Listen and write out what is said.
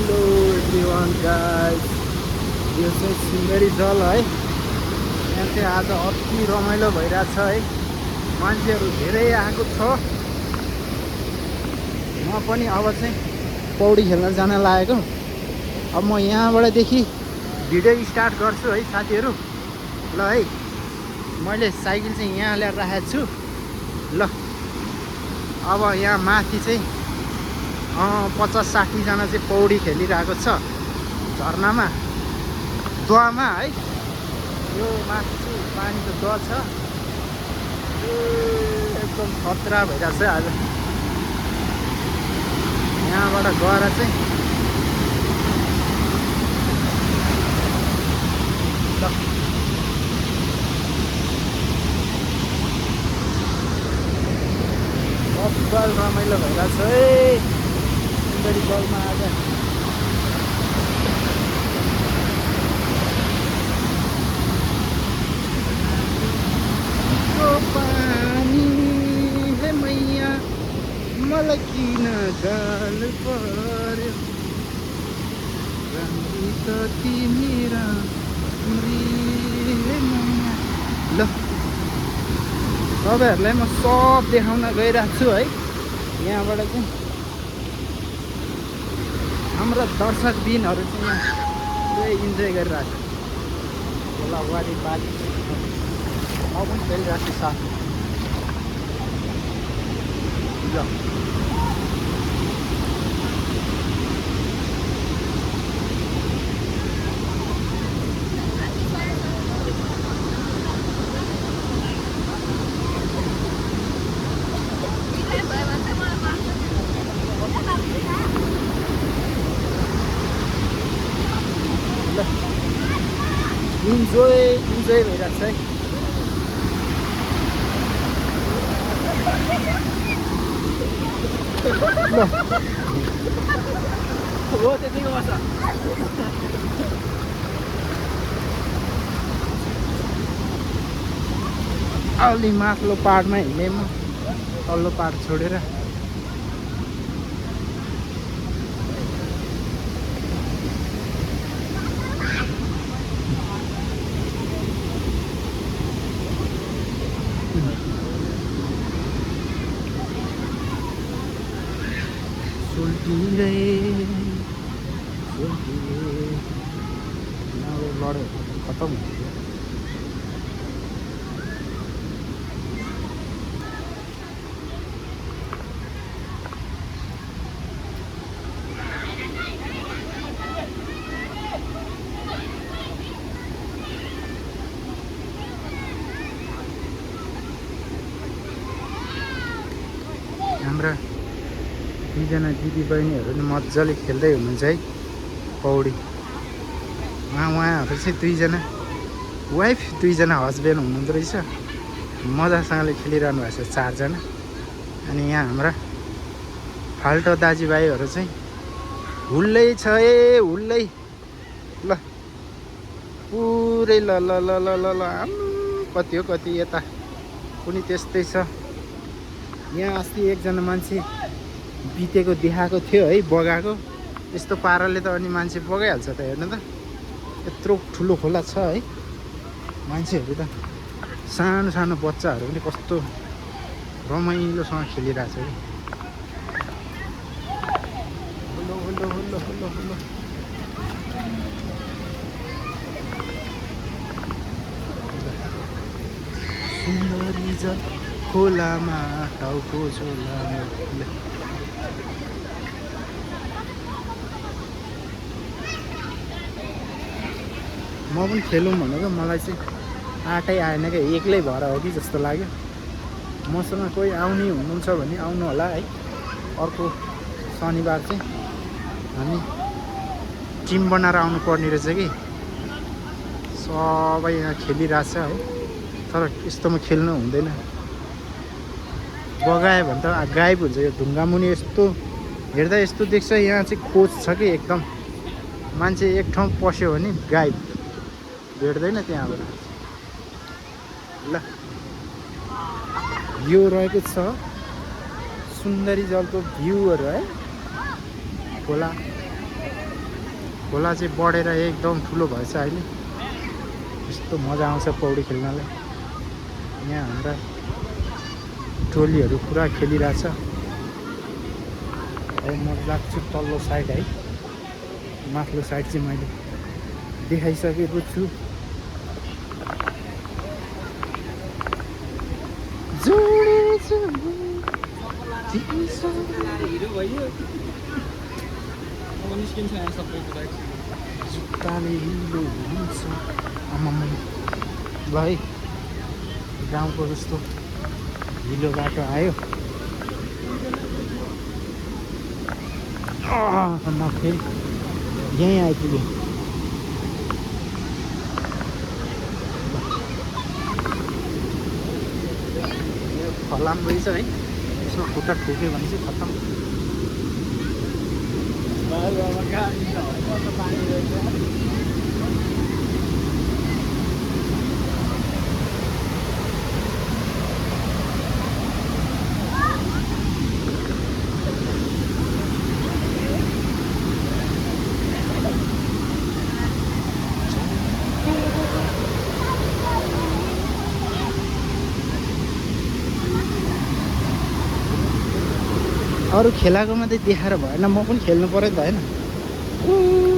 Hello everyone guys, यो चाहिँ सुन्दरी जल है। यहाँ चाहिँ आज अति रमाइलो भइरहेछ है, मान्छेहरू धेरै आएको छ। म पनि अब चाहिँ पौडी खेल्न जान लागेको। अब म यहाँबाटदेखि भिडियो स्टार्ट गर्छु है साथीहरू। ल है, मैले साइकल चाहिँ यहाँ ल्याएर राखेको छु। ल अब यहाँ माथि चाहिँ 50-60 जना चाहिँ पौडी खेलिरहेको छ झरनामा, दोवामा है। यो माथि चाहिँ पानीको दोवा छ, एकदम खतरा भइरहेको छ आज। यहाँबाट गएर चाहिँ बब्बल रमाइलो भइरहेको छ है सुन्दरी जलमा आज। पानी हे मैया मलाई किन गाल पर्यो, राम्री त तिमी राम्री हे मैया। ल तपाईँहरूलाई म सब देखाउन गइरहेको छु है। यहाँबाट चाहिँ हाम्रा दर्शकबिनहरू चाहिँ यहाँ पुरै इन्जोय गरिरहेको छ। होला वारिपारि म पनि खेलिरहेको छु साथ। ल इन्जोय भइरहेको छ है। हो त्यतिको बस। अलि माथिल्लो पाहाडमा हिँडेँ म, तल्लो पाहाड छोडेर। लड्यो खतम हुन्छ। हाम्रा दुईजना दिदी बहिनीहरू मजाले खेल्दै हुनुहुन्छ है पौडी। उहाँहरू चाहिँ दुईजना वाइफ, दुईजना हस्बेन्ड हुनुहुँदो रहेछ। मजासँगले खेलिरहनु भएको छ चारजना। अनि यहाँ हाम्रा फाल्टो दाजुभाइहरू चाहिँ हुल्लै छ ए हुल्लै। ल पुरै ल ल ल ल ल ल कति हो कति, यता पनि त्यस्तै छ। यहाँ अस्ति एकजना मान्छे बितेको देखाएको थियो है, बगाएको। यस्तो पाराले त अनि मान्छे बगाइहाल्छ त। हेर्नु त यत्रो ठुलो खोला छ है। मान्छेहरू त सानो सानो बच्चाहरू पनि कस्तो रमाइलोसँग खेलिरहेछ है। हुलो हुलो हुलो हुलो हुलो। सुन्दरी जल खोलामा टाउको झोलामा। म पनि खेलौँ भनेको, मलाई चाहिँ आँटै आएन क्या, एक्लै भएर हो कि जस्तो लाग्यो। मसँग कोही आउने हुनुहुन्छ भने आउनु होला है। अर्को शनिबार चाहिँ हामी टिम बनाएर आउनु पर्ने रहेछ कि। सबै यहाँ खेलिरहेछ है, तर यस्तोमा खेल्नु हुँदैन। बगायो भने त गायब हुन्छ। यो ढुङ्गा मुनि यस्तो हेर्दा यस्तो देख्छ, यहाँ चाहिँ खोज छ कि एकदम। मान्छे एक ठाउँ पस्यो भने गायब, भेट्दैन त्यहाँबाट। ल यो रहेको छ सुन्दरी जलको भ्यूहरू है। खोला खोला चाहिँ बढेर एकदम ठुलो भएछ अहिले। यस्तो मजा आउँछ पौडी खेल्नलाई। यहाँ हाम्रा टोलीहरू पुरा खेलिरहेछ। अब म लाग्छु तल्लो साइड है। माथिल्लो साइड चाहिँ मैले देखाइसकेको छु। जुत्ताले हिलो हुन्छ। आमामा ल है, गाउँको जस्तो हिलो बाटो आयो। म फेरि यहीँ आइपुगेँ। यो फलाम रहेछ है, यसमा खुट्टा ठोक्यो भने चाहिँ खत्तम। अरू खेलाको मात्रै देखाएर भएन, म पनि खेल्नु पऱ्यो नि त होइन।